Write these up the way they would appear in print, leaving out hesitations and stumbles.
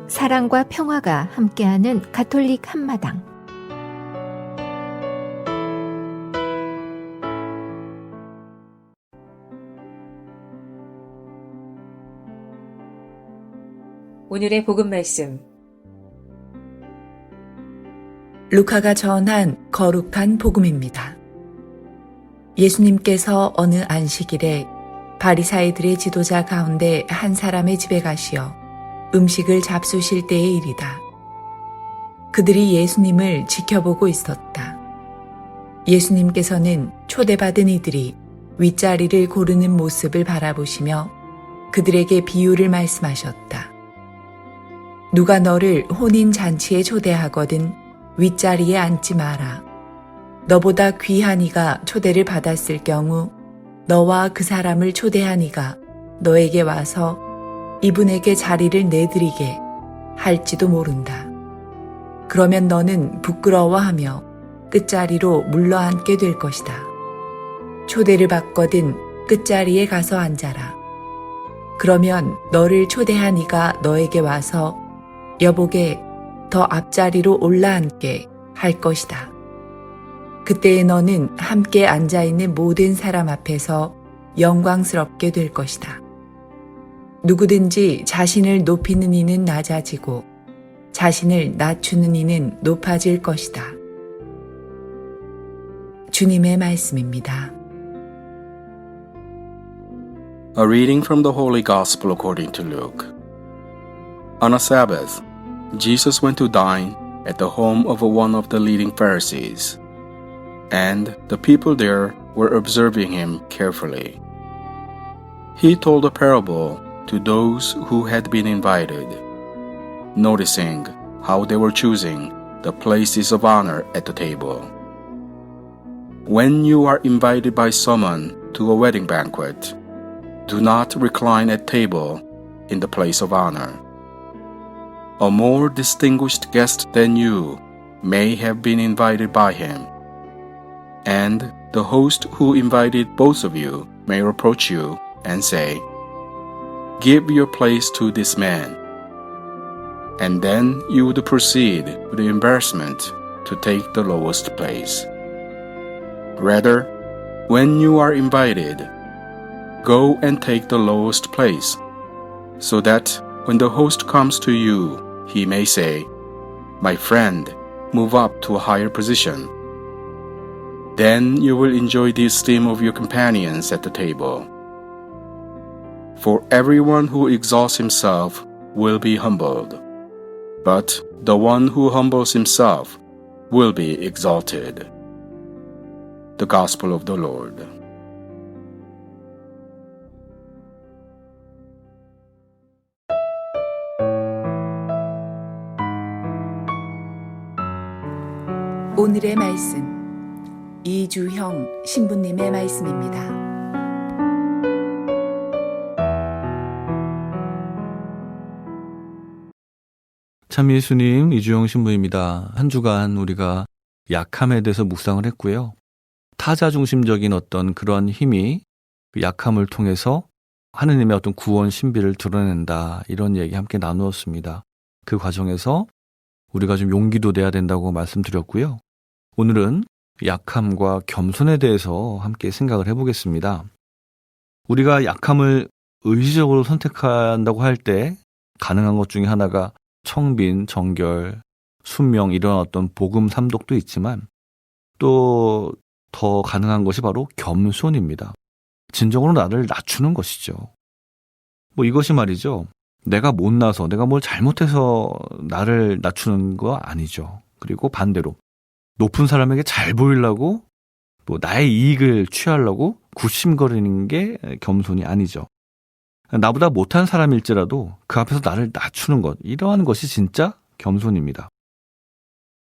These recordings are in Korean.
사랑과 평화가 함께하는 가톨릭 한마당. 오늘의 복음 말씀. 루카가 전한 거룩한 복음입니다. 예수님께서 어느 안식일에 바리사이들의 지도자 가운데 한 사람의 집에 가시어 음식을 잡수실 때의 일이다. 그들이 예수님을 지켜보고 있었다. 예수님께서는 초대받은 이들이 윗자리를 고르는 모습을 바라보시며 그들에게 비유를 말씀하셨다. 누가 너를 혼인 잔치에 초대하거든 윗자리에 앉지 마라. 너보다 귀한 이가 초대를 받았을 경우 너와 그 사람을 초대한 이가 너에게 와서 이분에게 자리를 내드리게 할지도 모른다. 그러면 너는 부끄러워하며 끝자리로 물러앉게 될 것이다. 초대를 받거든 끝자리에 가서 앉아라. 그러면 너를 초대한 이가 너에게 와서 여보게 더 앞자리로 올라앉게 할 것이다. 그때에 너는 함께 앉아있는 모든 사람 앞에서 영광스럽게 될 것이다. 누구든지 자신을 높이는 이는 낮아지고 자신을 낮추는 이는 높아질 것이다. 주님의 말씀입니다. A reading from the Holy Gospel according to Luke. On a Sabbath, Jesus went to dine at the home of one of the leading Pharisees, and the people there were observing him carefully. He told a parable to those who had been invited, noticing how they were choosing the places of honor at the table. When you are invited by someone to a wedding banquet, do not recline at table in the place of honor. A more distinguished guest than you may have been invited by him, and the host who invited both of you may reproach you and say, "Give your place to this man." And then you would proceed with the embarrassment to take the lowest place. Rather, when you are invited, go and take the lowest place, so that when the host comes to you, he may say, "My friend, move up to a higher position." Then you will enjoy the esteem of your companions at the table. For everyone who exalts himself will be humbled, but the one who humbles himself will be exalted. The Gospel of the Lord. 오늘의 말씀, 이주형 신부님의 말씀입니다. 참 예수님, 이주영 신부입니다. 한 주간 우리가 약함에 대해서 묵상을 했고요. 타자 중심적인 어떤 그런 힘이 그 약함을 통해서 하느님의 어떤 구원 신비를 드러낸다. 이런 얘기 함께 나누었습니다. 그 과정에서 우리가 좀 용기도 내야 된다고 말씀드렸고요. 오늘은 약함과 겸손에 대해서 함께 생각을 해보겠습니다. 우리가 약함을 의지적으로 선택한다고 할 때 가능한 것 중에 하나가 청빈, 정결, 순명 이런 어떤 복음 삼독도 있지만 또 더 가능한 것이 바로 겸손입니다. 진정으로 나를 낮추는 것이죠. 이것이 말이죠. 내가 못나서 내가 뭘 잘못해서 나를 낮추는 거 아니죠. 그리고 반대로 높은 사람에게 잘 보이려고 나의 이익을 취하려고 굽심거리는 게 겸손이 아니죠. 나보다 못한 사람일지라도 그 앞에서 나를 낮추는 것, 이러한 것이 진짜 겸손입니다.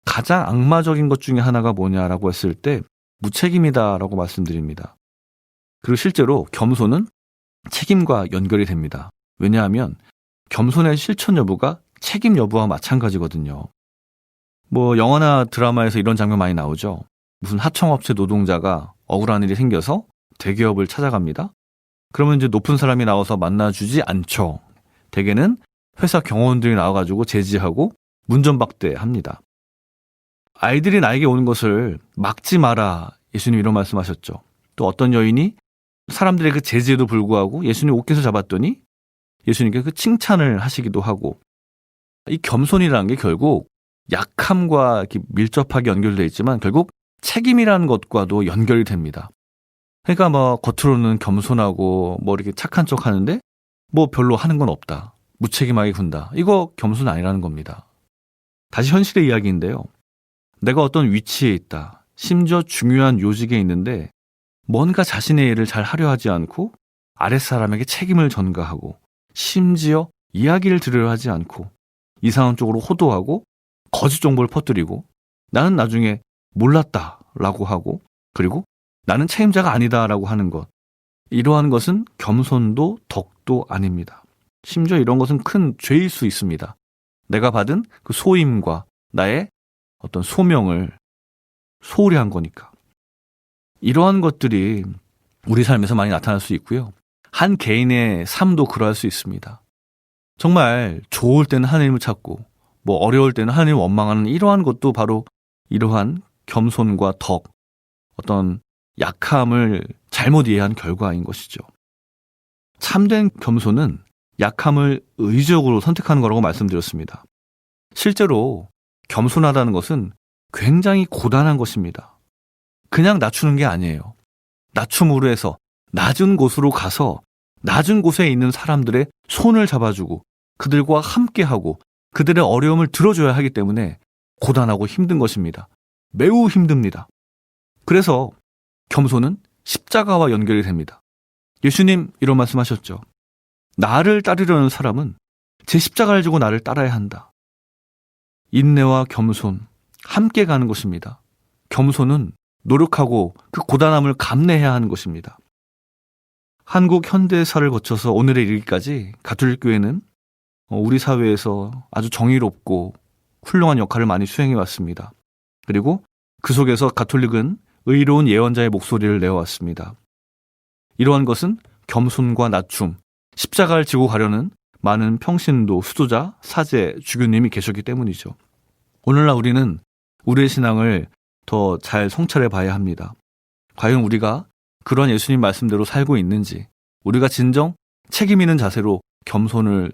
가장 악마적인 것 중에 하나가 뭐냐라고 했을 때 무책임이다라고 말씀드립니다. 그리고 실제로 겸손은 책임과 연결이 됩니다. 왜냐하면 겸손의 실천 여부가 책임 여부와 마찬가지거든요. 영화나 드라마에서 이런 장면 많이 나오죠. 무슨 하청업체 노동자가 억울한 일이 생겨서 대기업을 찾아갑니다. 그러면 이제 높은 사람이 나와서 만나주지 않죠. 대개는 회사 경호원들이 나와가지고 제지하고 문전박대합니다. 아이들이 나에게 오는 것을 막지 마라. 예수님 이런 말씀하셨죠. 또 어떤 여인이 사람들의 그 제지에도 불구하고 예수님 옷깃을 잡았더니 예수님께 그 칭찬을 하시기도 하고, 이 겸손이라는 게 결국 약함과 이렇게 밀접하게 연결되어 있지만 결국 책임이라는 것과도 연결이 됩니다. 그러니까 뭐 겉으로는 겸손하고 뭐 이렇게 착한 척 하는데 뭐 별로 하는 건 없다. 무책임하게 군다. 이거 겸손 아니라는 겁니다. 다시 현실의 이야기인데요. 내가 어떤 위치에 있다. 심지어 중요한 요직에 있는데 뭔가 자신의 일을 잘 하려 하지 않고 아랫사람에게 책임을 전가하고 심지어 이야기를 들으려 하지 않고 이상한 쪽으로 호도하고 거짓 정보를 퍼뜨리고 나는 나중에 몰랐다라고 하고 그리고 나는 책임자가 아니다라고 하는 것. 이러한 것은 겸손도 덕도 아닙니다. 심지어 이런 것은 큰 죄일 수 있습니다. 내가 받은 그 소임과 나의 어떤 소명을 소홀히 한 거니까. 이러한 것들이 우리 삶에서 많이 나타날 수 있고요. 한 개인의 삶도 그러할 수 있습니다. 정말 좋을 때는 하나님을 찾고 뭐 어려울 때는 하나님을 원망하는 이러한 것도 바로 이러한 겸손과 덕, 어떤 약함을 잘못 이해한 결과인 것이죠. 참된 겸손은 약함을 의지적으로 선택하는 거라고 말씀드렸습니다. 실제로 겸손하다는 것은 굉장히 고단한 것입니다. 그냥 낮추는 게 아니에요. 낮춤으로 해서 낮은 곳으로 가서 낮은 곳에 있는 사람들의 손을 잡아주고 그들과 함께하고 그들의 어려움을 들어줘야 하기 때문에 고단하고 힘든 것입니다. 매우 힘듭니다. 그래서 겸손은 십자가와 연결이 됩니다. 예수님 이런 말씀하셨죠. 나를 따르려는 사람은 제 십자가를 지고 나를 따라야 한다. 인내와 겸손 함께 가는 것입니다. 겸손은 노력하고 그 고단함을 감내해야 하는 것입니다. 한국 현대사를 거쳐서 오늘에 이르기까지 가톨릭 교회는 우리 사회에서 아주 정의롭고 훌륭한 역할을 많이 수행해 왔습니다. 그리고 그 속에서 가톨릭은 의로운 예언자의 목소리를 내어왔습니다. 이러한 것은 겸손과 낮춤, 십자가를 지고 가려는 많은 평신도, 수도자, 사제, 주교님이 계셨기 때문이죠. 오늘날 우리는 우리의 신앙을 더 잘 성찰해 봐야 합니다. 과연 우리가 그런 예수님 말씀대로 살고 있는지, 우리가 진정 책임 있는 자세로 겸손을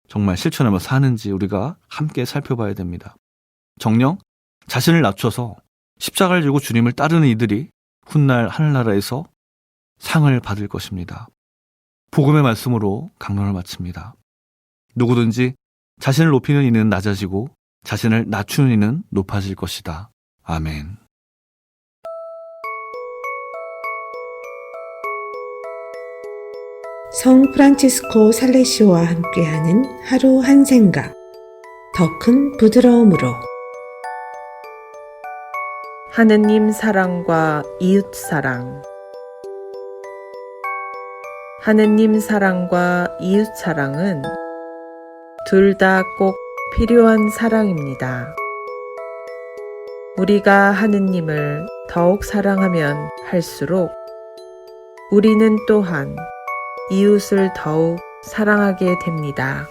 정말 실천하며 사는지 우리가 함께 살펴봐야 됩니다. 정녕 자신을 낮춰서 십자가를 지고 주님을 따르는 이들이 훗날 하늘나라에서 상을 받을 것입니다. 복음의 말씀으로 강론을 마칩니다. 누구든지 자신을 높이는 이는 낮아지고 자신을 낮추는 이는 높아질 것이다. 아멘. 성 프란치스코 살레시오와 함께하는 하루 한 생각, 더 큰 부드러움으로. 하느님 사랑과 이웃 사랑. 하느님 사랑과 이웃 사랑은 둘 다 꼭 필요한 사랑입니다. 우리가 하느님을 더욱 사랑하면 할수록 우리는 또한 이웃을 더욱 사랑하게 됩니다.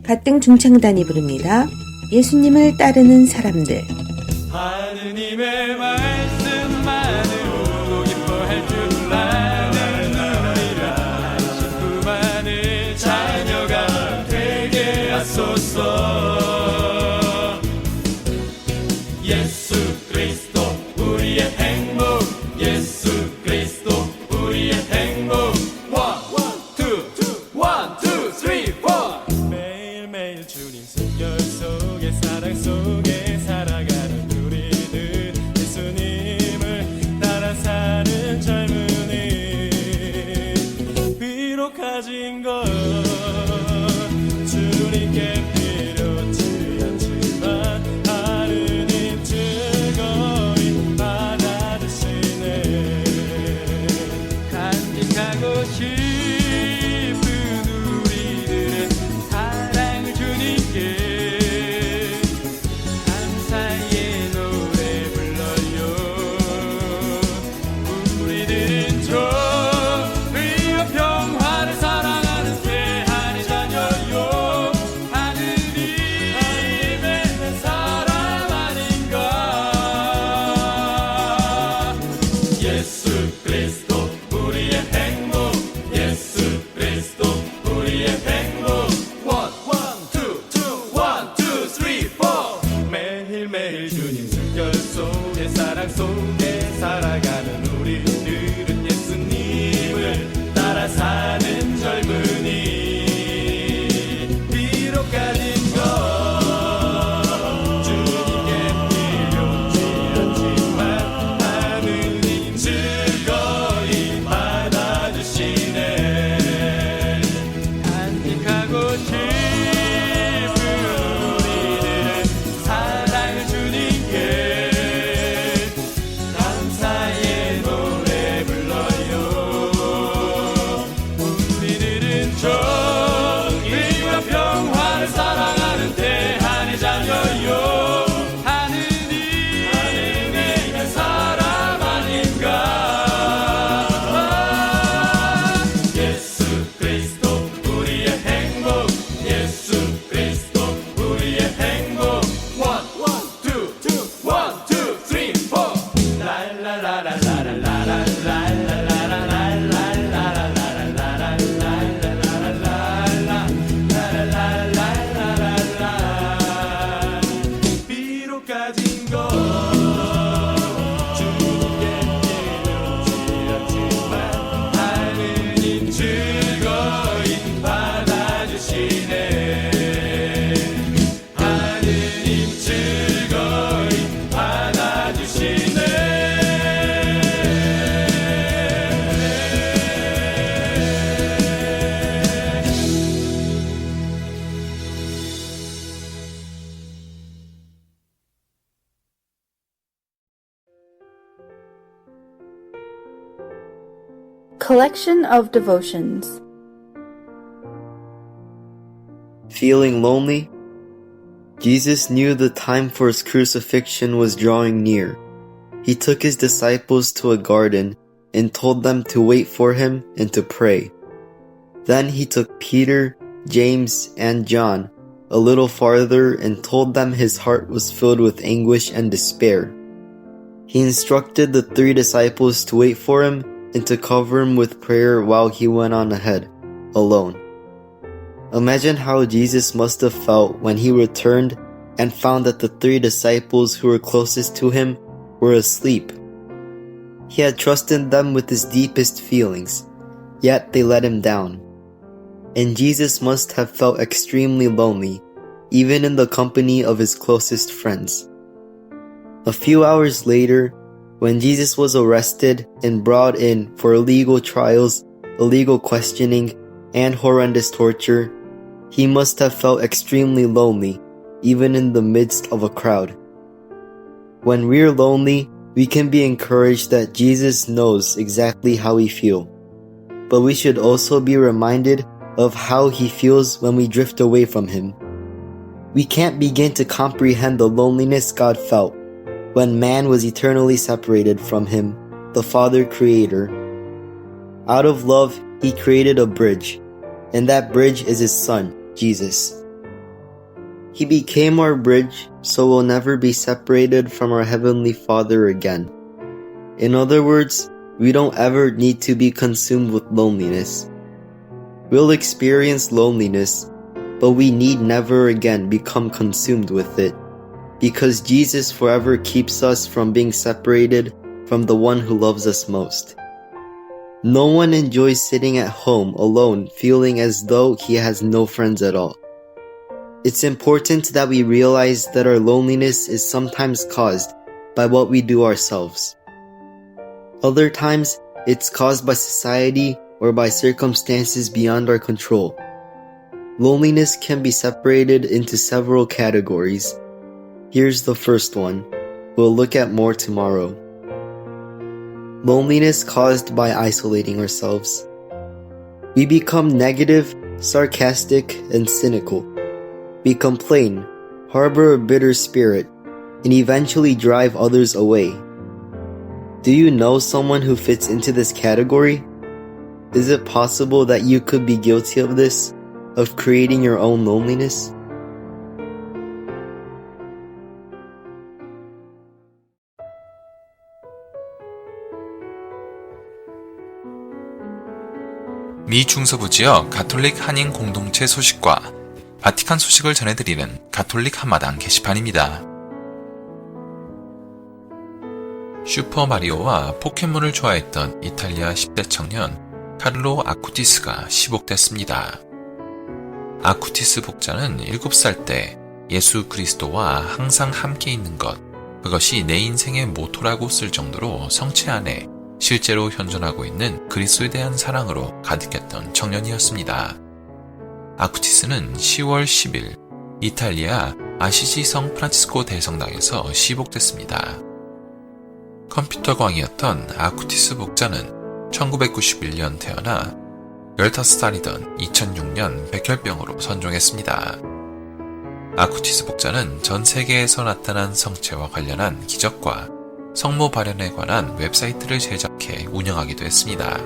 가땡 중창단이 부릅니다. 예수님을 따르는 사람들. 하느님의 말씀만으로 기뻐할 줄 아는 우리라 식구만의 자녀가 되게 하소서. 예수 그리스도 우리의 행복, 예수 그리스도 우리의 행복. One, two, three, four. 매일매일 주님 숨결 속에 사랑 속에 살아가는 우리들, 예수님을 따라 사는 젊은이. 비록 가진 것 주님께 필요치 않지만 하느님 즐거이 받아주시네. 숨결 속에 사랑 속에 살아가는 우리들은 예수님을 따라 사는 젊은이 비록 가진 것 주님께 필요치않지만 하느님 즐거이 받아주시네 간직하고 싶은 우리들은 사랑을 주님께 감사의 노래 불러요 우리들은 정의와 평화를 사랑하는 대한의 자녀요 하느님의 사람 아닌가 예수 그리스도 우리의 행복 예수 그리스도 우리의 행복 One, two, one, two, three, four 비록 가진 것 주님께 필요치 않지만 하느님 즐거이 받아주시네 하느님 즐거이 받아주시네 Collection of Devotions. Feeling lonely? Jesus knew the time for his crucifixion was drawing near. He took his disciples to a garden and told them to wait for him and to pray. Then he took Peter, James, and John a little farther and told them his heart was filled with anguish and despair. He instructed the 3 disciples to wait for him and to cover him with prayer while he went on ahead, alone. Imagine how Jesus must have felt when he returned and found that the 3 disciples who were closest to him were asleep. He had trusted them with his deepest feelings, yet they let him down. And Jesus must have felt extremely lonely, even in the company of his closest friends. A few hours later, when Jesus was arrested and brought in for illegal trials, illegal questioning, and horrendous torture, he must have felt extremely lonely, even in the midst of a crowd. When we're lonely, we can be encouraged that Jesus knows exactly how we feel. But we should also be reminded of how he feels when we drift away from him. We can't begin to comprehend the loneliness God felt when man was eternally separated from him, the Father Creator. Out of love, he created a bridge, and that bridge is his Son, Jesus. He became our bridge so we'll never be separated from our Heavenly Father again. In other words, we don't ever need to be consumed with loneliness. We'll experience loneliness, but we need never again become consumed with it, because Jesus forever keeps us from being separated from the one who loves us most. No one enjoys sitting at home alone feeling as though he has no friends at all. It's important that we realize that our loneliness is sometimes caused by what we do ourselves. Other times, it's caused by society or by circumstances beyond our control. Loneliness can be separated into several categories. Here's the first one. We'll look at more tomorrow. Loneliness caused by isolating ourselves. We become negative, sarcastic, and cynical. We complain, harbor a bitter spirit, and eventually drive others away. Do you know someone who fits into this category? Is it possible that you could be guilty of this, of creating your own loneliness? 미 중서부 지역 가톨릭 한인 공동체 소식과 바티칸 소식을 전해드리는 가톨릭 한마당 게시판입니다. 슈퍼마리오와 포켓몬을 좋아했던 이탈리아 10대 청년 카를로 아쿠티스가 시복됐습니다. 아쿠티스 복자는 7살 때 예수 그리스도와 항상 함께 있는 것, 그것이 내 인생의 모토라고 쓸 정도로 성체 안에 실제로 현존하고 있는 그리스도에 대한 사랑으로 가득했던 청년이었습니다. 아쿠티스는 10월 10일 이탈리아 아시시 성 프란치스코 대성당에서 시복됐습니다. 컴퓨터 광이었던 아쿠티스 복자는 1991년 태어나 15살이던 2006년 백혈병으로 선종했습니다. 아쿠티스 복자는 전 세계에서 나타난 성체와 관련한 기적과 성모 발현에 관한 웹사이트를 제작해 운영하기도 했습니다.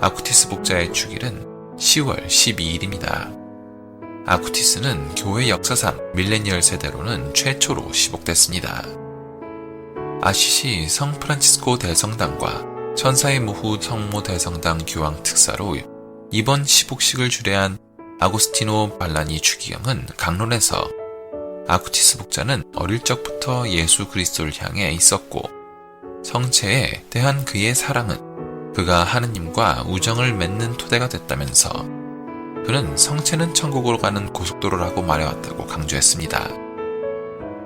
아쿠티스 복자의 축일은 10월 12일입니다. 아쿠티스는 교회 역사상 밀레니얼 세대로는 최초로 시복됐습니다. 아시시 성 프란치스코 대성당과 천사의 모후 성모 대성당 교황 특사로 이번 시복식을 주례한 아고스티노 발라니 추기경은 강론에서 아쿠티스 복자는 어릴 적부터 예수 그리스도를 향해 있었고 성체에 대한 그의 사랑은 그가 하느님과 우정을 맺는 토대가 됐다면서 그는 성체는 천국으로 가는 고속도로라고 말해왔다고 강조했습니다.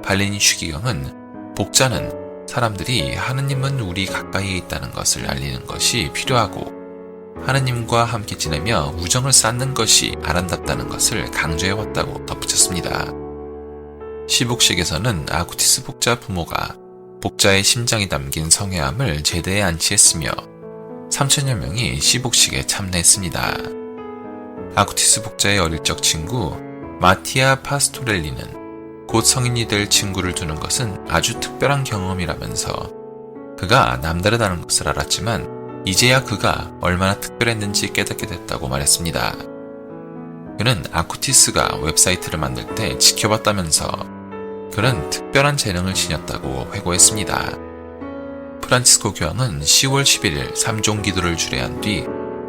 발라니 추기경은 복자는 사람들이 하느님은 우리 가까이에 있다는 것을 알리는 것이 필요하고 하느님과 함께 지내며 우정을 쌓는 것이 아름답다는 것을 강조해왔다고 덧붙였습니다. 시복식에서는 아쿠티스 복자 부모가 복자의 심장이 담긴 성회함을 제대에 안치했으며 3천여 명이 시복식에 참여했습니다. 아쿠티스 복자의 어릴 적 친구 마티아 파스토렐리는 곧 성인이 될 친구를 두는 것은 아주 특별한 경험이라면서 그가 남다르다는 것을 알았지만 이제야 그가 얼마나 특별했는지 깨닫게 됐다고 말했습니다. 그는 아쿠티스가 웹사이트를 만들 때 지켜봤다면서 그는 특별한 재능을 지녔다고 회고했습니다. 프란치스코 교황은 10월 11일 3종 기도를 주례한 뒤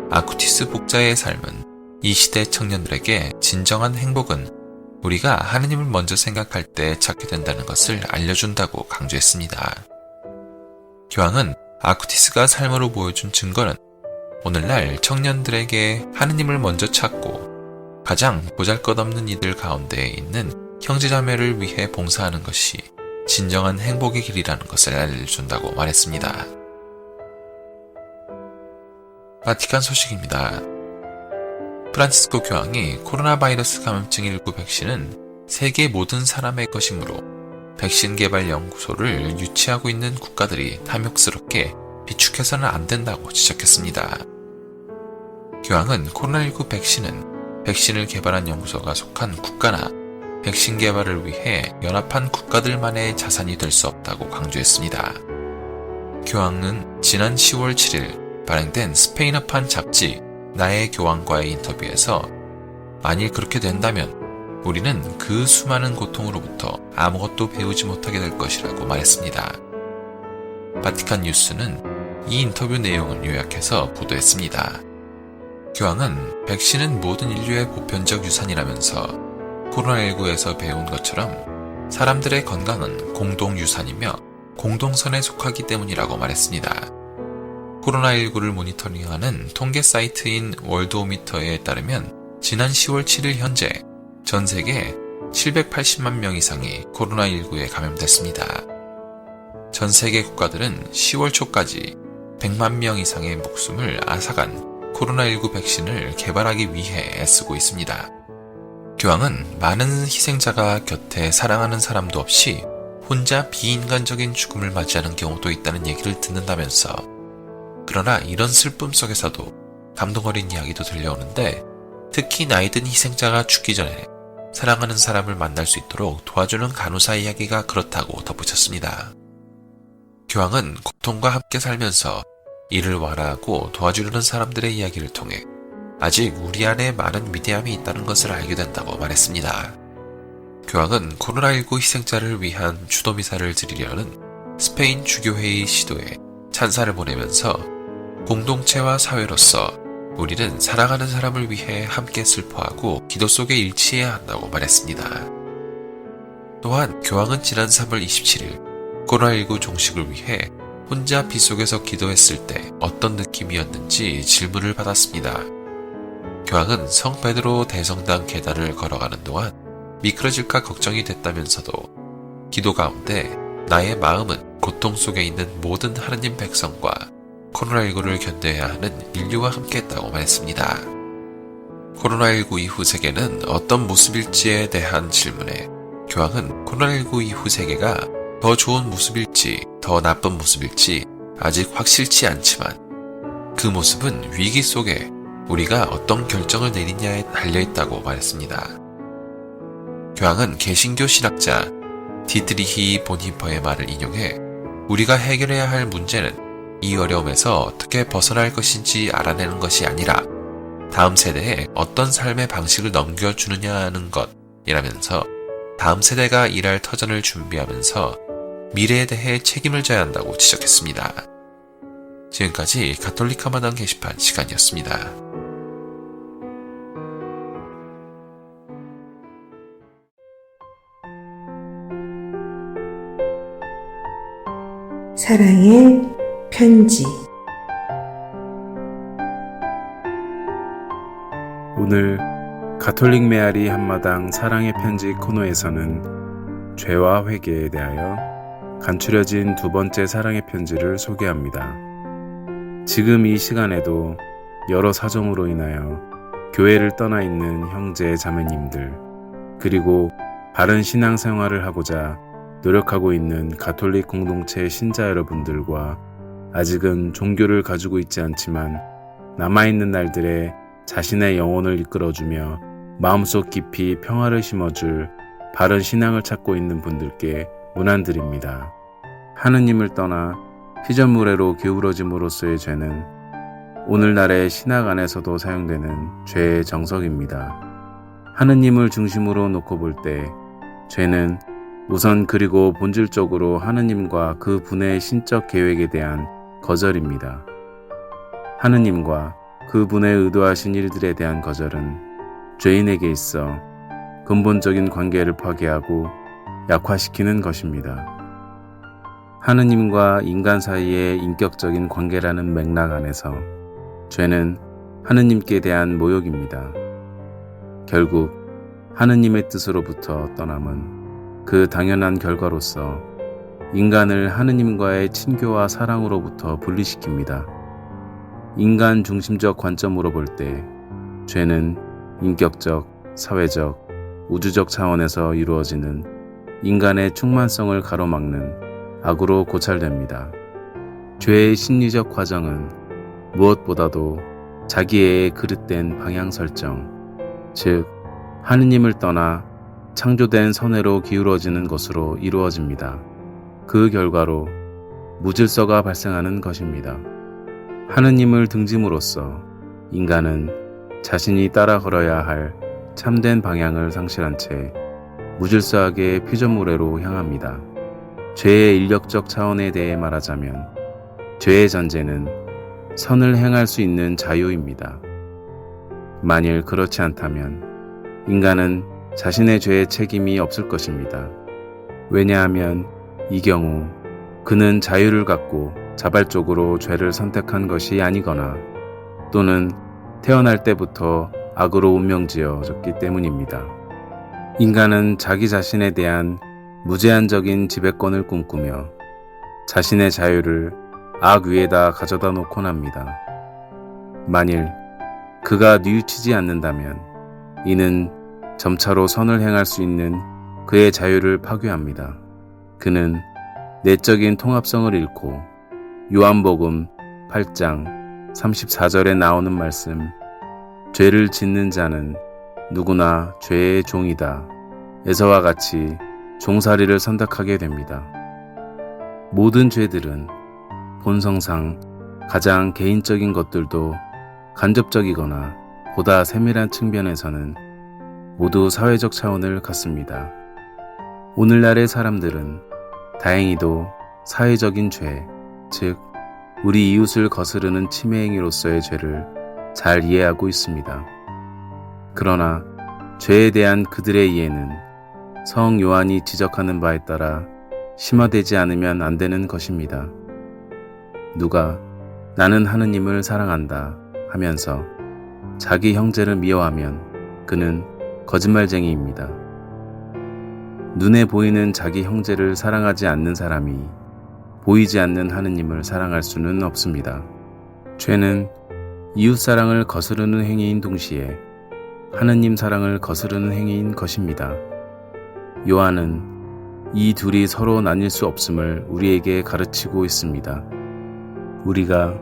아쿠티스 복자의 삶은 이 시대 청년들에게 진정한 행복은 우리가 하느님을 먼저 생각할 때 찾게 된다는 것을 알려준다고 강조했습니다. 교황은 아쿠티스가 삶으로 보여준 증거는 오늘날 청년들에게 하느님을 먼저 찾고 가장 보잘것없는 이들 가운데에 있는 형제자매를 위해 봉사하는 것이 진정한 행복의 길이라는 것을 알려준다고 말했습니다. 바티칸 소식입니다. 프란치스코 교황이 코로나 바이러스 감염증 19 백신은 세계 모든 사람의 것이므로 백신 개발 연구소를 유치하고 있는 국가들이 탐욕스럽게 비축해서는 안 된다고 지적했습니다. 교황은 코로나19 백신은 백신을 개발한 연구소가 속한 국가나 백신 개발을 위해 연합한 국가들만의 자산이 될 수 없다고 강조했습니다. 교황은 지난 10월 7일 발행된 스페인어판 잡지 나의 교황과의 인터뷰에서 만일 그렇게 된다면 우리는 그 수많은 고통으로부터 아무것도 배우지 못하게 될 것이라고 말했습니다. 바티칸 뉴스는 이 인터뷰 내용을 요약해서 보도했습니다. 교황은 백신은 모든 인류의 보편적 유산이라면서 코로나19에서 배운 것처럼 사람들의 건강은 공동유산이며 공동선에 속하기 때문이라고 말했습니다. 코로나19를 모니터링하는 통계 사이트인 월드오미터에 따르면 지난 10월 7일 현재 전 세계 780만 명 이상이 코로나19에 감염됐습니다. 전 세계 국가들은 10월 초까지 100만 명 이상의 목숨을 앗아간 코로나19 백신을 개발하기 위해 애쓰고 있습니다. 교황은 많은 희생자가 곁에 사랑하는 사람도 없이 혼자 비인간적인 죽음을 맞이하는 경우도 있다는 얘기를 듣는다면서 그러나 이런 슬픔 속에서도 감동 어린 이야기도 들려오는데 특히 나이든 희생자가 죽기 전에 사랑하는 사람을 만날 수 있도록 도와주는 간호사 이야기가 그렇다고 덧붙였습니다. 교황은 고통과 함께 살면서 이를 완화하고 도와주려는 사람들의 이야기를 통해 아직 우리 안에 많은 위대함이 있다는 것을 알게 된다고 말했습니다. 교황은 코로나19 희생자를 위한 추도미사를 드리려는 스페인 주교회의 시도에 찬사를 보내면서 공동체와 사회로서 우리는 사랑하는 사람을 위해 함께 슬퍼하고 기도 속에 일치해야 한다고 말했습니다. 또한 교황은 지난 3월 27일 코로나19 종식을 위해 혼자 빗속에서 기도했을 때 어떤 느낌이었는지 질문을 받았습니다. 교황은 성 베드로 대성당 계단을 걸어가는 동안 미끄러질까 걱정이 됐다면서도 기도 가운데 나의 마음은 고통 속에 있는 모든 하느님 백성과 코로나19를 견뎌야 하는 인류와 함께했다고 말했습니다. 코로나19 이후 세계는 어떤 모습일지에 대한 질문에 교황은 코로나19 이후 세계가 더 좋은 모습일지 더 나쁜 모습일지 아직 확실치 않지만 그 모습은 위기 속에 우리가 어떤 결정을 내리냐에 달려있다고 말했습니다. 교황은 개신교 신학자 디트리히 본히퍼의 말을 인용해 우리가 해결해야 할 문제는 이 어려움에서 어떻게 벗어날 것인지 알아내는 것이 아니라 다음 세대에 어떤 삶의 방식을 넘겨주느냐는 것이라면서 다음 세대가 일할 터전을 준비하면서 미래에 대해 책임을 져야 한다고 지적했습니다. 지금까지 가톨릭 한마당 게시판 시간이었습니다. 사랑의 편지. 오늘 가톨릭 메아리 한마당 사랑의 편지 코너에서는 죄와 회개에 대하여 간추려진 두 번째 사랑의 편지를 소개합니다. 지금 이 시간에도 여러 사정으로 인하여 교회를 떠나 있는 형제 자매님들, 그리고 바른 신앙생활을 하고자 노력하고 있는 가톨릭 공동체 신자 여러분들과 아직은 종교를 가지고 있지 않지만 남아있는 날들에 자신의 영혼을 이끌어주며 마음속 깊이 평화를 심어줄 바른 신앙을 찾고 있는 분들께 문안드립니다. 하느님을 떠나 피조물애로 기울어짐으로써의 죄는 오늘날의 신학 안에서도 사용되는 죄의 정석입니다. 하느님을 중심으로 놓고 볼 때 죄는 우선 그리고 본질적으로 하느님과 그 분의 신적 계획에 대한 거절입니다. 하느님과 그 분의 의도하신 일들에 대한 거절은 죄인에게 있어 근본적인 관계를 파괴하고 약화시키는 것입니다. 하느님과 인간 사이의 인격적인 관계라는 맥락 안에서 죄는 하느님께 대한 모욕입니다. 결국 하느님의 뜻으로부터 떠남은 그 당연한 결과로서 인간을 하느님과의 친교와 사랑으로부터 분리시킵니다. 인간 중심적 관점으로 볼 때 죄는 인격적, 사회적, 우주적 차원에서 이루어지는 인간의 충만성을 가로막는 악으로 고찰됩니다. 죄의 심리적 과정은 무엇보다도 자기의 그릇된 방향 설정, 즉 하느님을 떠나 창조된 선회로 기울어지는 것으로 이루어집니다. 그 결과로 무질서가 발생하는 것입니다. 하느님을 등짐으로써 인간은 자신이 따라 걸어야 할 참된 방향을 상실한 채 무질서하게 피조물애로 향합니다. 죄의 인력적 차원에 대해 말하자면 죄의 전제는 선을 행할 수 있는 자유입니다. 만일 그렇지 않다면 인간은 자신의 죄의 책임이 없을 것입니다. 왜냐하면 이 경우 그는 자유를 갖고 자발적으로 죄를 선택한 것이 아니거나 또는 태어날 때부터 악으로 운명지어졌기 때문입니다. 인간은 자기 자신에 대한 무제한적인 지배권을 꿈꾸며 자신의 자유를 악 위에다 가져다 놓곤 합니다. 만일 그가 뉘우치지 않는다면 이는 점차로 선을 행할 수 있는 그의 자유를 파괴합니다. 그는 내적인 통합성을 잃고 요한복음 8장 34절에 나오는 말씀, 죄를 짓는 자는 누구나 죄의 종이다 에서와 같이 종살이를 선택하게 됩니다. 모든 죄들은 본성상 가장 개인적인 것들도 간접적이거나 보다 세밀한 측면에서는 모두 사회적 차원을 갖습니다. 오늘날의 사람들은 다행히도 사회적인 죄, 즉 우리 이웃을 거스르는 침해 행위로서의 죄를 잘 이해하고 있습니다. 그러나 죄에 대한 그들의 이해는 성 요한이 지적하는 바에 따라 심화되지 않으면 안 되는 것입니다. 누가 나는 하느님을 사랑한다 하면서 자기 형제를 미워하면 그는 거짓말쟁이입니다. 눈에 보이는 자기 형제를 사랑하지 않는 사람이 보이지 않는 하느님을 사랑할 수는 없습니다. 죄는 이웃사랑을 거스르는 행위인 동시에 하느님 사랑을 거스르는 행위인 것입니다. 요한은 이 둘이 서로 나뉠 수 없음을 우리에게 가르치고 있습니다. 우리가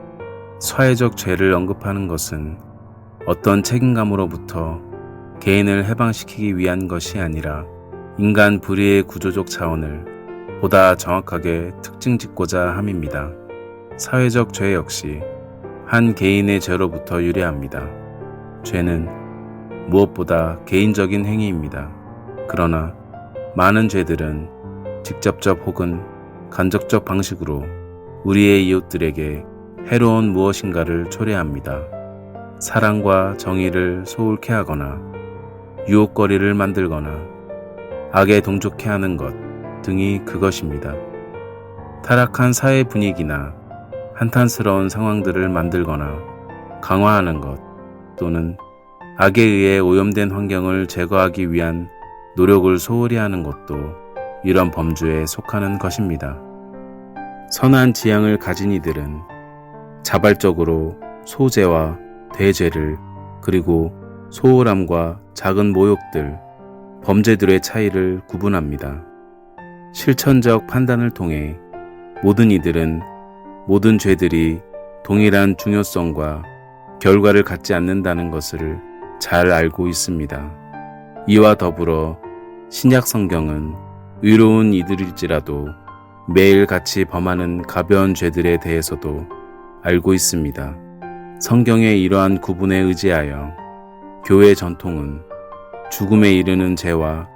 사회적 죄를 언급하는 것은 어떤 책임감으로부터 개인을 해방시키기 위한 것이 아니라 인간 불의의 구조적 차원을 보다 정확하게 특징 짓고자 함입니다. 사회적 죄 역시 한 개인의 죄로부터 유래합니다. 죄는 무엇보다 개인적인 행위입니다. 그러나 많은 죄들은 직접적 혹은 간접적 방식으로 우리의 이웃들에게 해로운 무엇인가를 초래합니다. 사랑과 정의를 소홀케 하거나 유혹거리를 만들거나 악에 동조케 하는 것 등이 그것입니다. 타락한 사회 분위기나 한탄스러운 상황들을 만들거나 강화하는 것 또는 악에 의해 오염된 환경을 제거하기 위한 노력을 소홀히 하는 것도 이런 범주에 속하는 것입니다. 선한 지향을 가진 이들은 자발적으로 소죄와 대죄를 그리고 소홀함과 작은 모욕들, 범죄들의 차이를 구분합니다. 실천적 판단을 통해 모든 이들은 모든 죄들이 동일한 중요성과 결과를 갖지 않는다는 것을 잘 알고 있습니다. 이와 더불어 신약 성경은 의로운 이들일지라도 매일 같이 범하는 가벼운 죄들에 대해서도 알고 있습니다. 성경의 이러한 구분에 의지하여 교회 전통은 죽음에 이르는 죄와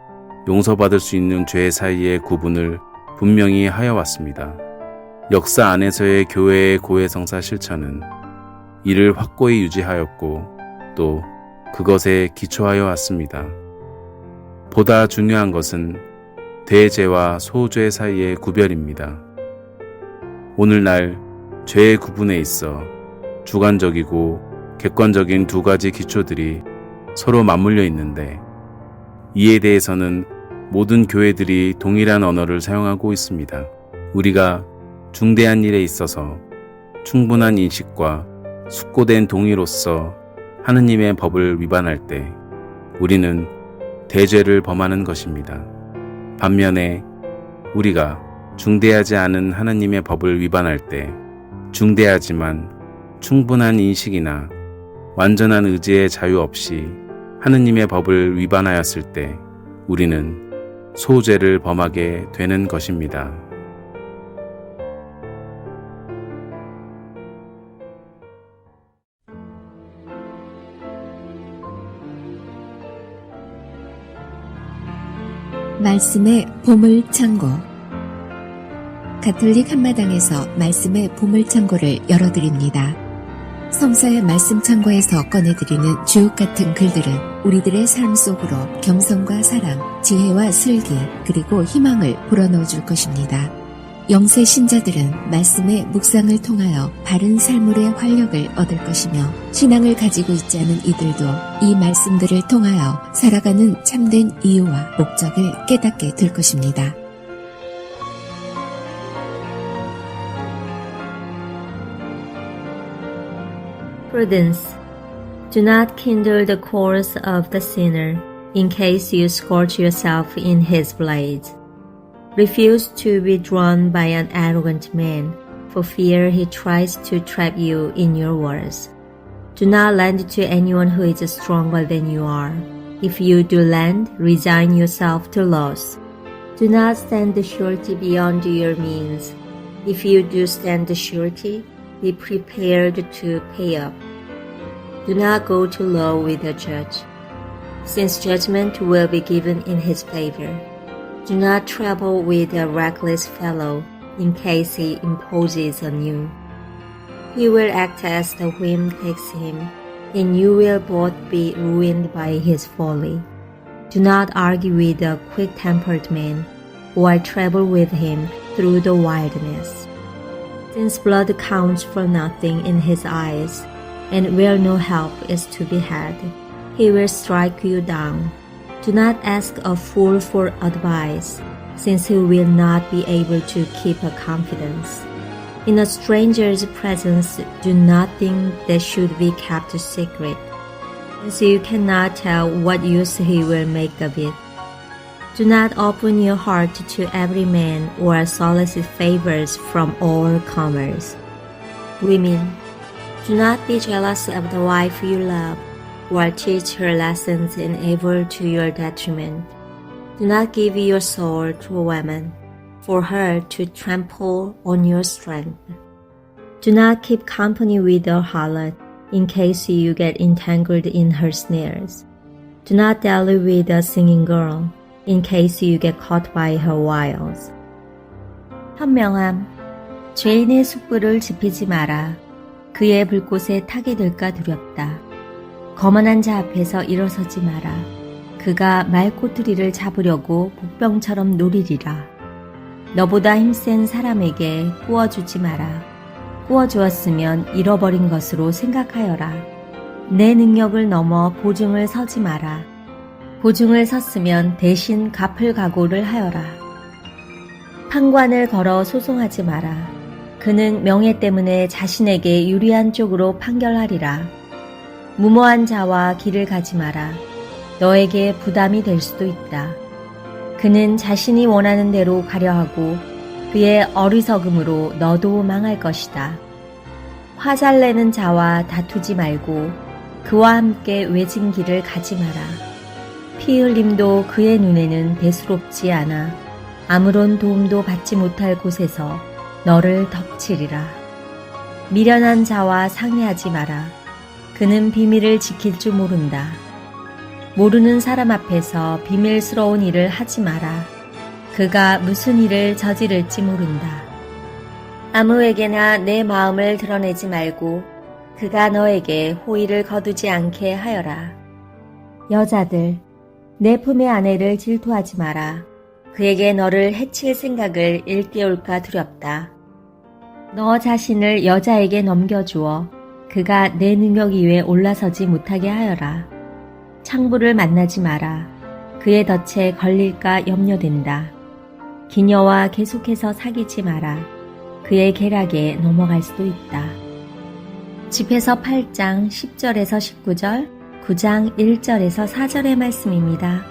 용서받을 수 있는 죄 사이의 구분을 분명히 하여 왔습니다. 역사 안에서의 교회의 고해성사 실천은 이를 확고히 유지하였고 또 그것에 기초하여 왔습니다. 보다 중요한 것은 대죄와 소죄 사이의 구별입니다. 오늘날 죄의 구분에 있어 주관적이고 객관적인 두 가지 기초들이 서로 맞물려 있는데 이에 대해서는 모든 교회들이 동일한 언어를 사용하고 있습니다. 우리가 중대한 일에 있어서 충분한 인식과 숙고된 동의로서 하느님의 법을 위반할 때 우리는 대죄를 범하는 것입니다. 반면에 우리가 중대하지 않은 하느님의 법을 위반할 때 중대하지만 충분한 인식이나 완전한 의지의 자유 없이 하느님의 법을 위반하였을 때 우리는 소죄를 범하게 되는 것입니다. 말씀의 보물창고. 가톨릭 한마당에서 말씀의 보물창고를 열어드립니다. 성서의 말씀 창고에서 꺼내드리는 주옥같은 글들은 우리들의 삶 속으로 겸손과 사랑, 지혜와 슬기, 그리고 희망을 불어넣어 줄 것입니다. 영세 신자들은 말씀의 묵상을 통하여 바른 삶의 활력을 얻을 것이며 신앙을 가지고 있지 않은 이들도 이 말씀들을 통하여 살아가는 참된 이유와 목적을 깨닫게 될 것입니다. Prudence. Do not kindle the coals of the sinner, in case you scorch yourself in his blades. Refuse to be drawn by an arrogant man, for fear he tries to trap you in your words. Do not lend to anyone who is stronger than you are. If you do lend, resign yourself to loss. Do not stand the surety beyond your means. If you do stand the surety, be prepared to pay up. Do not go to law with a judge, since judgment will be given in his favor. Do not travel with a reckless fellow, in case he imposes on you. He will act as the whim takes him, and you will both be ruined by his folly. Do not argue with a quick-tempered man, or travel with him through the wilderness. Since blood counts for nothing in his eyes, and where no help is to be had, he will strike you down. Do not ask a fool for advice, since he will not be able to keep a confidence. In a stranger's presence, do nothing that should be kept secret, since you cannot tell what use he will make of it. Do not open your heart to every man or solicit favors from all comers. Women, do not be jealous of the wife you love, or teach her lessons in evil to your detriment. Do not give your soul to a woman, for her to trample on your strength. Do not keep company with a harlot, in case you get entangled in her snares. Do not dally with a singing girl, in case you get caught by her wiles. 현명함, 죄인의 숯불을 지피지 마라. 그의 불꽃에 타게 될까 두렵다. 거만한 자 앞에서 일어서지 마라. 그가 말꼬투리를 잡으려고 복병처럼 노리리라. 너보다 힘센 사람에게 꾸어주지 마라. 꾸어주었으면 잃어버린 것으로 생각하여라. 내 능력을 넘어 보증을 서지 마라. 보증을 섰으면 대신 갚을 각오를 하여라. 판관을 걸어 소송하지 마라. 그는 명예 때문에 자신에게 유리한 쪽으로 판결하리라. 무모한 자와 길을 가지 마라. 너에게 부담이 될 수도 있다. 그는 자신이 원하는 대로 가려 하고 그의 어리석음으로 너도 망할 것이다. 화잘 내는 자와 다투지 말고 그와 함께 외진 길을 가지 마라. 피 흘림도 그의 눈에는 대수롭지 않아 아무런 도움도 받지 못할 곳에서 너를 덮치리라. 미련한 자와 상의하지 마라. 그는 비밀을 지킬 줄 모른다. 모르는 사람 앞에서 비밀스러운 일을 하지 마라. 그가 무슨 일을 저지를지 모른다. 아무에게나 내 마음을 드러내지 말고 그가 너에게 호의를 거두지 않게 하여라. 여자들, 내 품의 아내를 질투하지 마라. 그에게 너를 해칠 생각을 일깨울까 두렵다. 너 자신을 여자에게 넘겨주어 그가 내 능력 위에 올라서지 못하게 하여라. 창부를 만나지 마라. 그의 덫에 걸릴까 염려된다. 기녀와 계속해서 사귀지 마라. 그의 계략에 넘어갈 수도 있다. 집에서 8장 10절에서 19절, 9장 1절에서 4절의 말씀입니다.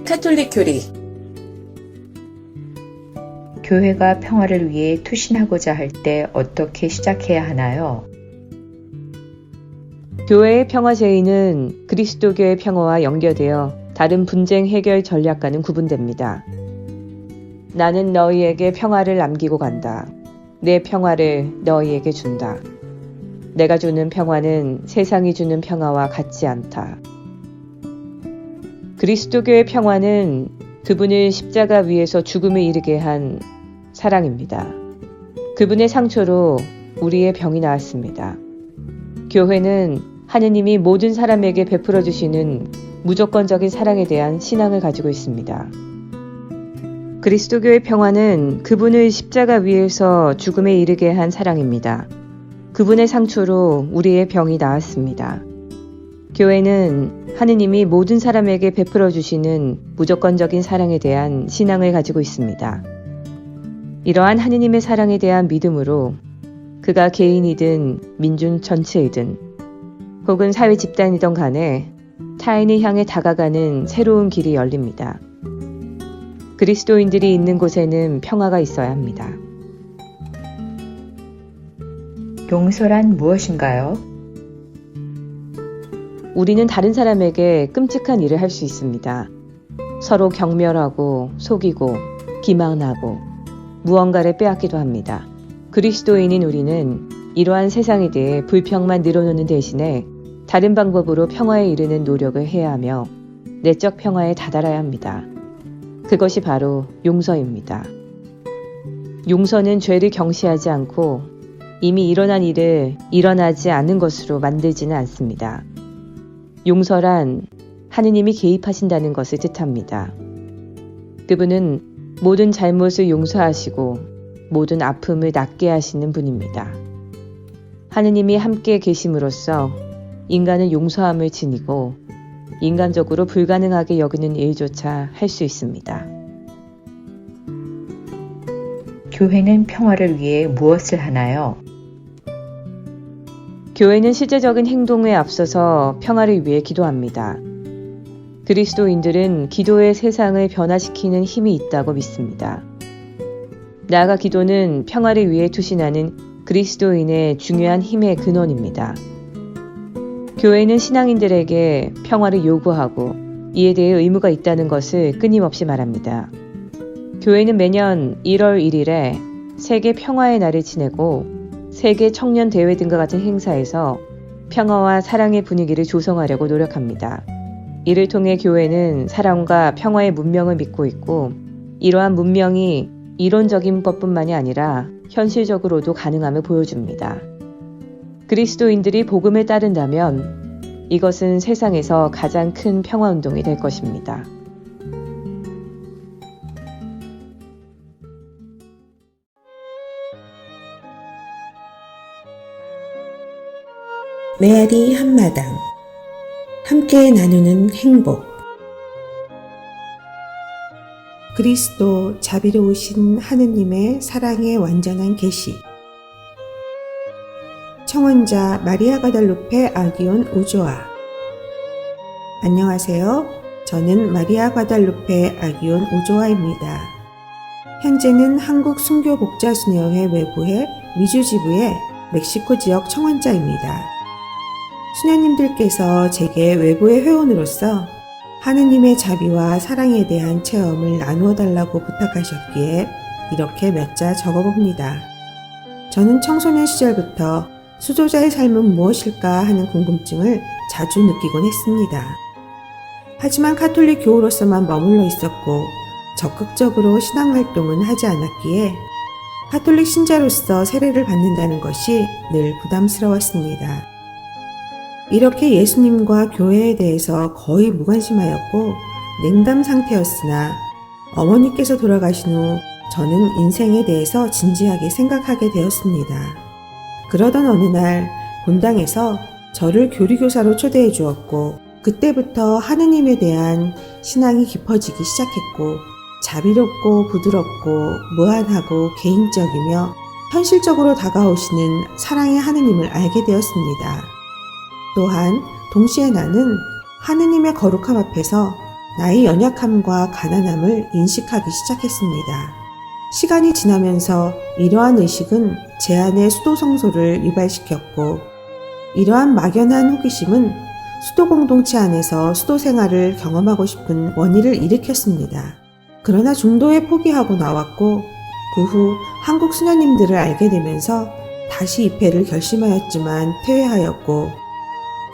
카톨릭 교리 교회가 평화를 위해 투신하고자 할 때 어떻게 시작해야 하나요? 교회의 평화 제의는 그리스도교의 평화와 연결되어 다른 분쟁 해결 전략과는 구분됩니다. 나는 너희에게 평화를 남기고 간다. 내 평화를 너희에게 준다. 내가 주는 평화는 세상이 주는 평화와 같지 않다. 그리스도교의 평화는 그분을 십자가 위에서 죽음에 이르게 한 사랑입니다. 그분의 상처로 우리의 병이 나았습니다. 교회는 하느님이 모든 사람에게 베풀어 주시는 무조건적인 사랑에 대한 신앙을 가지고 있습니다. 그리스도교의 평화는 그분을 십자가 위에서 죽음에 이르게 한 사랑입니다. 그분의 상처로 우리의 병이 나았습니다. 교회는 하느님이 모든 사람에게 베풀어 주시는 무조건적인 사랑에 대한 신앙을 가지고 있습니다. 이러한 하느님의 사랑에 대한 믿음으로 그가 개인이든 민중 전체이든 혹은 사회 집단이든 간에 타인을 향해 다가가는 새로운 길이 열립니다. 그리스도인들이 있는 곳에는 평화가 있어야 합니다. 용서란 무엇인가요? 우리는 다른 사람에게 끔찍한 일을 할 수 있습니다. 서로 경멸하고 속이고 기만하고 무언가를 빼앗기도 합니다. 그리스도인인 우리는 이러한 세상에 대해 불평만 늘어놓는 대신에 다른 방법으로 평화에 이르는 노력을 해야 하며 내적 평화에 다다라야 합니다. 그것이 바로 용서입니다. 용서는 죄를 경시하지 않고 이미 일어난 일을 일어나지 않는 것으로 만들지는 않습니다. 용서란 하느님이 개입하신다는 것을 뜻합니다. 그분은 모든 잘못을 용서하시고 모든 아픔을 낫게 하시는 분입니다. 하느님이 함께 계심으로써 인간은 용서함을 지니고 인간적으로 불가능하게 여기는 일조차 할 수 있습니다. 교회는 평화를 위해 무엇을 하나요? 교회는 실제적인 행동에 앞서서 평화를 위해 기도합니다. 그리스도인들은 기도의 세상을 변화시키는 힘이 있다고 믿습니다. 나아가 기도는 평화를 위해 투신하는 그리스도인의 중요한 힘의 근원입니다. 교회는 신앙인들에게 평화를 요구하고 이에 대해 의무가 있다는 것을 끊임없이 말합니다. 교회는 매년 1월 1일에 세계 평화의 날을 지내고 세계 청년 대회 등과 같은 행사에서 평화와 사랑의 분위기를 조성하려고 노력합니다. 이를 통해 교회는 사랑과 평화의 문명을 믿고 있고 이러한 문명이 이론적인 것뿐만이 아니라 현실적으로도 가능함을 보여줍니다. 그리스도인들이 복음을 따른다면 이것은 세상에서 가장 큰 평화운동이 될 것입니다. 메아리 한마당 함께 나누는 행복 그리스도 자비로우신 하느님의 사랑의 완전한 계시 청원자 마리아 과달루페 아기온 우조아 안녕하세요. 저는 마리아 과달루페 아기온 우조아입니다. 현재는 한국 순교복자수녀회 외부의 미주지부의 멕시코 지역 청원자입니다. 수녀님들께서 제게 외부의 회원으로서 하느님의 자비와 사랑에 대한 체험을 나누어 달라고 부탁하셨기에 이렇게 몇 자 적어봅니다. 저는 청소년 시절부터 수도자의 삶은 무엇일까 하는 궁금증을 자주 느끼곤 했습니다. 하지만 카톨릭 교우로서만 머물러 있었고 적극적으로 신앙활동은 하지 않았기에 카톨릭 신자로서 세례를 받는다는 것이 늘 부담스러웠습니다. 이렇게 예수님과 교회에 대해서 거의 무관심하였고 냉담 상태였으나 어머니께서 돌아가신 후 저는 인생에 대해서 진지하게 생각하게 되었습니다. 그러던 어느 날 본당에서 저를 교리교사로 초대해 주었고 그때부터 하느님에 대한 신앙이 깊어지기 시작했고 자비롭고 부드럽고 무한하고 개인적이며 현실적으로 다가오시는 사랑의 하느님을 알게 되었습니다. 또한 동시에 나는 하느님의 거룩함 앞에서 나의 연약함과 가난함을 인식하기 시작했습니다. 시간이 지나면서 이러한 의식은 제 안의 수도 성소를 유발시켰고 이러한 막연한 호기심은 수도 공동체 안에서 수도 생활을 경험하고 싶은 원인을 일으켰습니다. 그러나 중도에 포기하고 나왔고 그 후 한국 수녀님들을 알게 되면서 다시 입회를 결심하였지만 퇴회하였고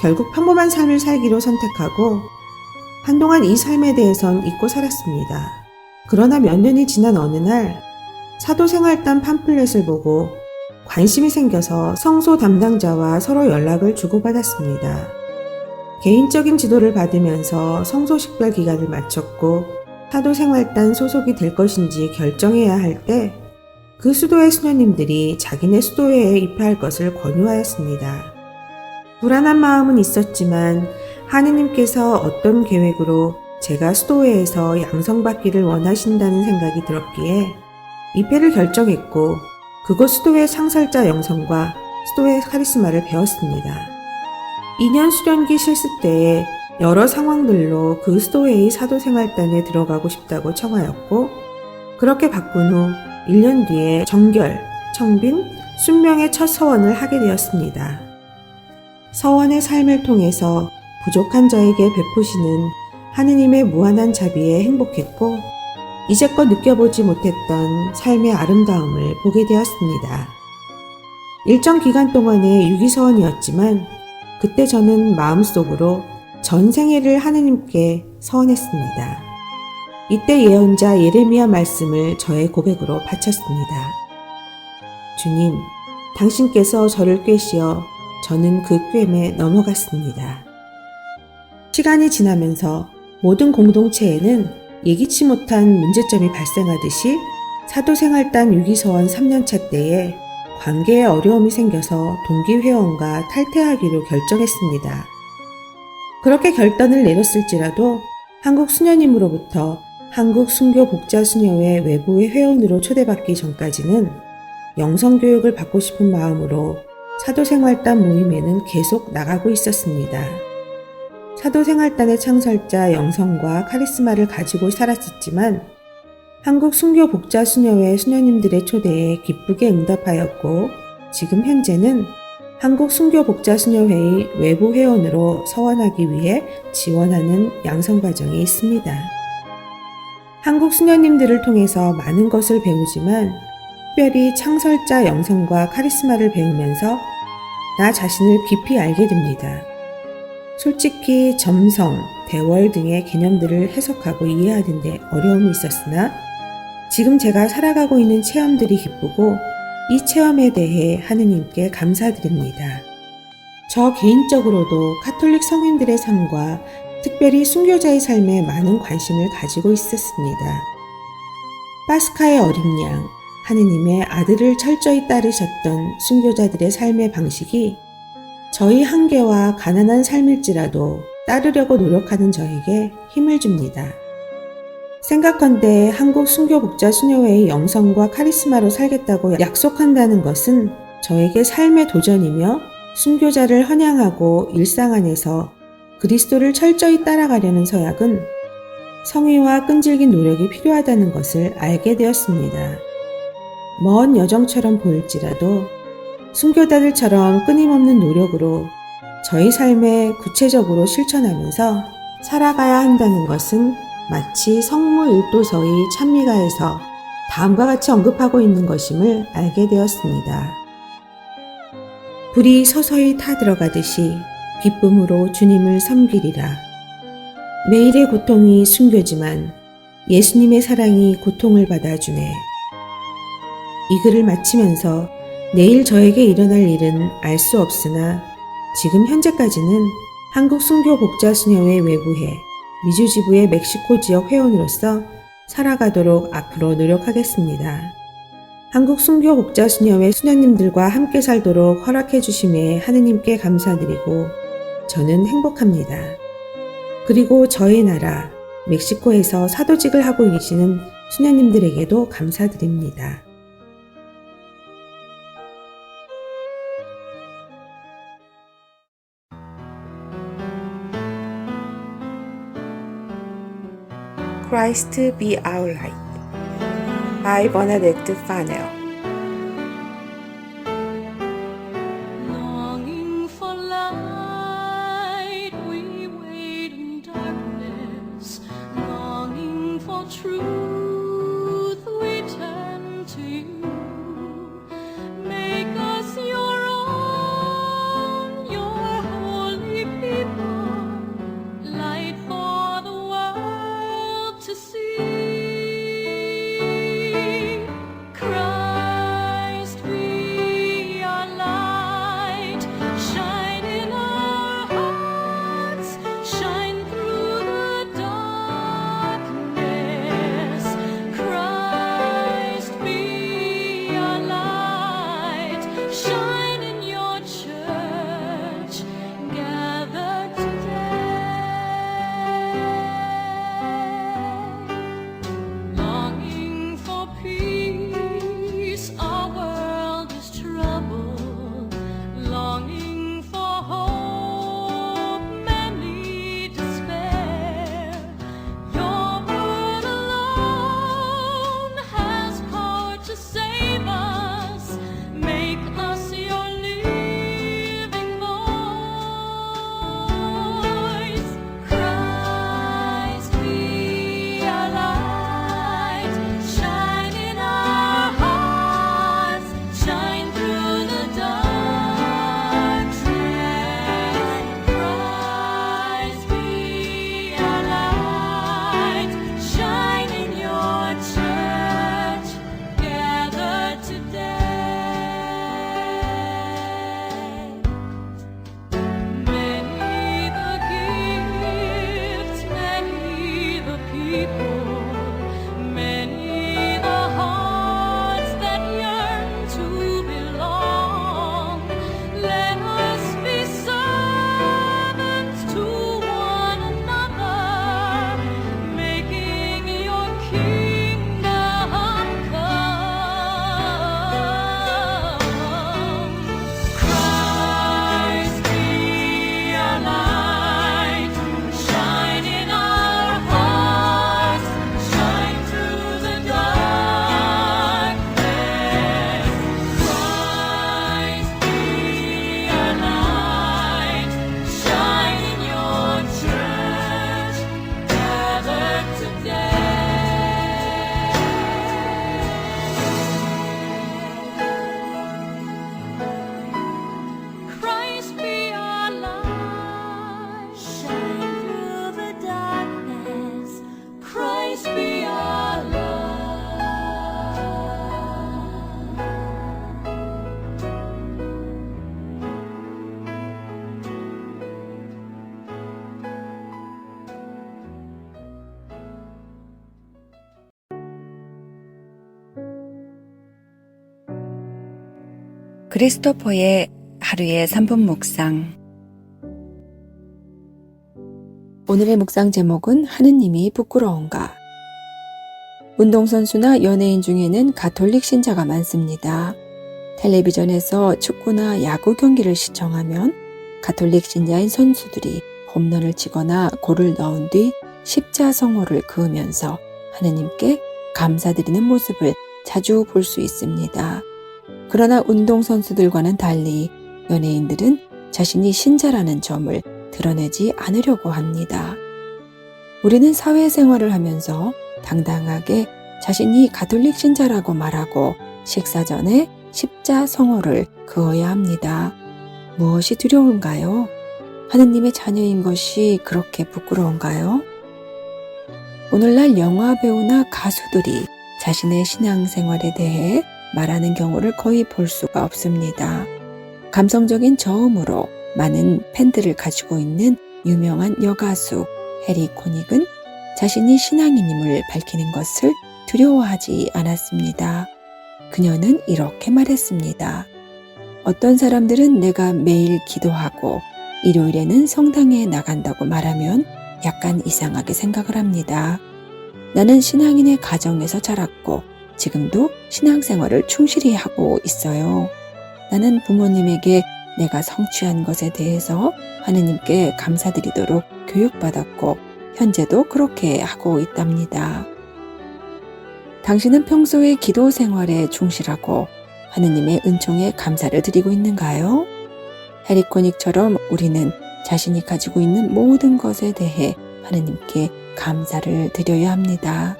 결국 평범한 삶을 살기로 선택하고 한동안 이 삶에 대해선 잊고 살았습니다. 그러나 몇 년이 지난 어느 날 사도생활단 팜플렛을 보고 관심이 생겨서 성소 담당자와 서로 연락을 주고받았습니다. 개인적인 지도를 받으면서 성소 식별 기간을 마쳤고 사도생활단 소속이 될 것인지 결정해야 할 때 그 수도의 수녀님들이 자기네 수도회에 입회할 것을 권유하였습니다. 불안한 마음은 있었지만 하느님께서 어떤 계획으로 제가 수도회에서 양성받기를 원하신다는 생각이 들었기에 입회를 결정했고 그곳 수도회 상설자 영성과 수도회 카리스마를 배웠습니다. 2년 수련기 실습 때에 여러 상황들로 그 수도회의 사도생활단에 들어가고 싶다고 청하였고 그렇게 바꾼 후 1년 뒤에 정결, 청빈, 순명의 첫 서원을 하게 되었습니다. 서원의 삶을 통해서 부족한 저에게 베푸시는 하느님의 무한한 자비에 행복했고 이제껏 느껴보지 못했던 삶의 아름다움을 보게 되었습니다. 일정 기간 동안의 유기서원이었지만 그때 저는 마음속으로 전생애를 하느님께 서원했습니다. 이때 예언자 예레미야 말씀을 저의 고백으로 바쳤습니다. 주님, 당신께서 저를 꿰시어 저는 그 꿰매 넘어갔습니다. 시간이 지나면서 모든 공동체에는 예기치 못한 문제점이 발생하듯이 사도생활단 유기서원 3년차 때에 관계에 어려움이 생겨서 동기회원과 탈퇴하기로 결정했습니다. 그렇게 결단을 내렸을지라도 한국 수녀님으로부터 한국 순교 복자 수녀회 외부의 회원으로 초대받기 전까지는 영성교육을 받고 싶은 마음으로 사도생활단 모임에는 계속 나가고 있었습니다. 사도생활단의 창설자 영성과 카리스마를 가지고 살았었지만 한국 순교 복자 수녀회 수녀님들의 초대에 기쁘게 응답하였고 지금 현재는 한국 순교 복자 수녀회의 외부 회원으로 서원하기 위해 지원하는 양성 과정에 있습니다. 한국 수녀님들을 통해서 많은 것을 배우지만 특별히 창설자 영성과 카리스마를 배우면서 나 자신을 깊이 알게 됩니다. 솔직히 점성, 대월 등의 개념들을 해석하고 이해하는 데 어려움이 있었으나 지금 제가 살아가고 있는 체험들이 기쁘고 이 체험에 대해 하느님께 감사드립니다. 저 개인적으로도 카톨릭 성인들의 삶과 특별히 순교자의 삶에 많은 관심을 가지고 있었습니다. 파스카의 어린 양, 하느님의 아들을 철저히 따르셨던 순교자들의 삶의 방식이 저희 한계와 가난한 삶일지라도 따르려고 노력하는 저에게 힘을 줍니다. 생각컨대 한국 순교 복자 수녀회의 영성과 카리스마로 살겠다고 약속한다는 것은 저에게 삶의 도전이며 순교자를 헌양하고 일상 안에서 그리스도를 철저히 따라가려는 서약은 성의와 끈질긴 노력이 필요하다는 것을 알게 되었습니다. 먼 여정처럼 보일지라도 순교자들처럼 끊임없는 노력으로 저희 삶에 구체적으로 실천하면서 살아가야 한다는 것은 마치 성무 1도서의 찬미가에서 다음과 같이 언급하고 있는 것임을 알게 되었습니다. 불이 서서히 타들어가듯이 기쁨으로 주님을 섬기리라. 매일의 고통이 순교지만 예수님의 사랑이 고통을 받아주네. 이 글을 마치면서 내일 저에게 일어날 일은 알 수 없으나 지금 현재까지는 한국 순교 복자 수녀회 외부회 미주지부의 멕시코 지역 회원으로서 살아가도록 앞으로 노력하겠습니다. 한국 순교 복자 수녀회 수녀님들과 함께 살도록 허락해 주심에 하느님께 감사드리고 저는 행복합니다. 그리고 저의 나라 멕시코에서 사도직을 하고 계시는 수녀님들에게도 감사드립니다. Christ be our light by Bernadette Farnell. Longing for light, we wait in darkness. Longing for truth, we turn to you. Make us your own, your holy people, light for the world to see. Christ 크리스토퍼의 하루의 3분 묵상. 오늘의 묵상 제목은 하느님이 부끄러운가? 운동선수나 연예인 중에는 가톨릭 신자가 많습니다. 텔레비전에서 축구나 야구 경기를 시청하면 가톨릭 신자인 선수들이 홈런을 치거나 골을 넣은 뒤 십자성호를 그으면서 하느님께 감사드리는 모습을 자주 볼 수 있습니다. 그러나 운동선수들과는 달리 연예인들은 자신이 신자라는 점을 드러내지 않으려고 합니다. 우리는 사회생활을 하면서 당당하게 자신이 가톨릭 신자라고 말하고 식사 전에 십자성호를 그어야 합니다. 무엇이 두려운가요? 하느님의 자녀인 것이 그렇게 부끄러운가요? 오늘날 영화 배우나 가수들이 자신의 신앙생활에 대해 말하는 경우를 거의 볼 수가 없습니다. 감성적인 저음으로 많은 팬들을 가지고 있는 유명한 여가수 해리 코닉은 자신이 신앙인임을 밝히는 것을 두려워하지 않았습니다. 그녀는 이렇게 말했습니다. 어떤 사람들은 내가 매일 기도하고 일요일에는 성당에 나간다고 말하면 약간 이상하게 생각을 합니다. 나는 신앙인의 가정에서 자랐고 지금도 신앙생활을 충실히 하고 있어요. 나는 부모님에게 내가 성취한 것에 대해서 하느님께 감사드리도록 교육받았고 현재도 그렇게 하고 있답니다. 당신은 평소에 기도 생활에 충실하고 하느님의 은총에 감사를 드리고 있는가요? 해리 코닉처럼 우리는 자신이 가지고 있는 모든 것에 대해 하느님께 감사를 드려야 합니다.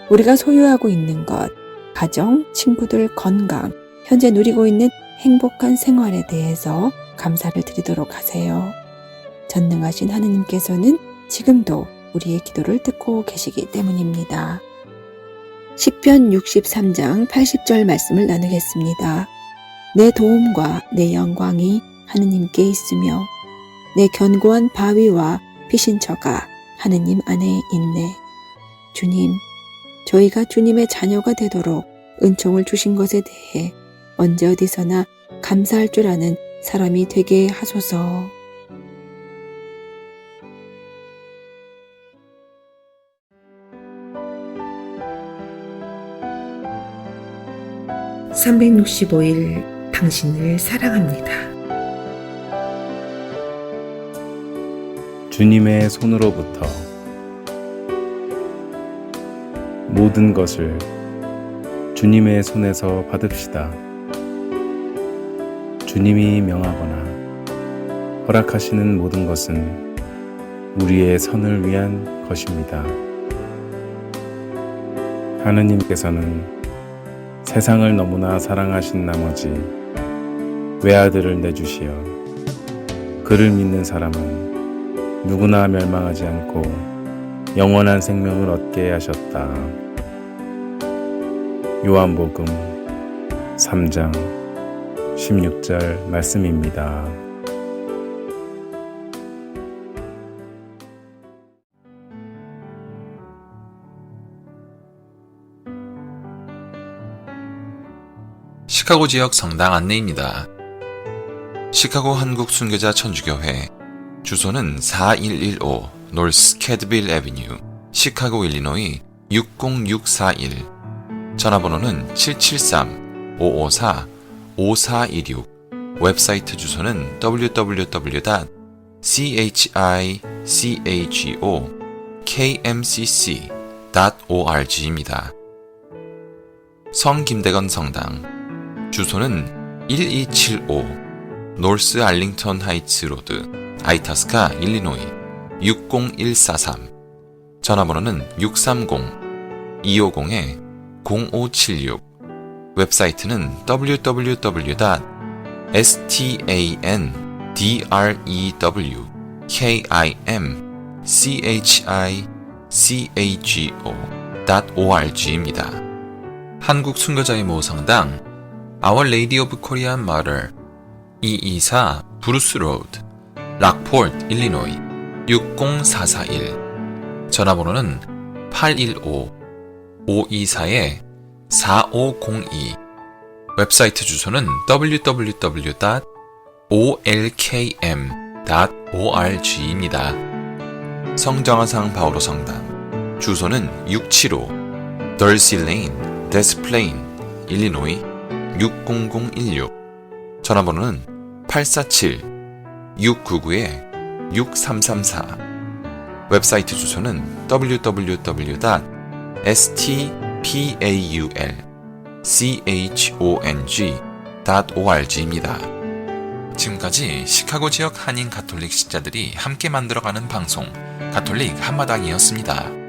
우리가 소유하고 있는 것, 가정, 친구들, 건강, 현재 누리고 있는 행복한 생활에 대해서 감사를 드리도록 하세요. 전능하신 하느님께서는 지금도 우리의 기도를 듣고 계시기 때문입니다. 시편 63장 80절 말씀을 나누겠습니다. 내 도움과 내 영광이 하느님께 있으며 내 견고한 바위와 피신처가 하느님 안에 있네. 주님, 저희가 주님의 자녀가 되도록 은총을 주신 것에 대해 언제 어디서나 감사할 줄 아는 사람이 되게 하소서. (365일) 당신을 사랑합니다. 주님의 손으로부터 모든 것을 주님의 손에서 받읍시다. 주님이 명하거나 허락하시는 모든 것은 우리의 선을 위한 것입니다. 하느님께서는 세상을 너무나 사랑하신 나머지 외아들을 내주시어 그를 믿는 사람은 누구나 멸망하지 않고 영원한 생명을 얻게 하셨다. 요한복음 3장 16절 말씀입니다. 시카고 지역 성당 안내입니다. 시카고 한국 순교자 천주교회 주소는 4115 노스 캐드빌 애비뉴 시카고 일리노이 60641 전화번호는 773-554-5426 웹사이트 주소는 www.chichokmcc.org입니다. 성 김대건 성당 주소는 1275 노스 알링턴 하이츠 로드 아이타스카 일리노이 60143 전화번호는 630-250-0576 웹사이트는 www.standardremchicago.org입니다. 한국 순교자의 모성당 Our Lady of Korean Mother 224 브루스 로드 락포트 일리노이 60441 전화번호는 815-524-4502 웹사이트 주소는 www.olkm.org입니다. 성정화상 바오로 성당 주소는 675 덜시 레인, 데스플레인, 일리노이 60016. 전화번호는 847-699-6334. 웹사이트 주소는 www.stpaulchong.org입니다. 지금까지 시카고 지역 한인 가톨릭 신자들이 함께 만들어가는 방송 가톨릭 한마당이었습니다.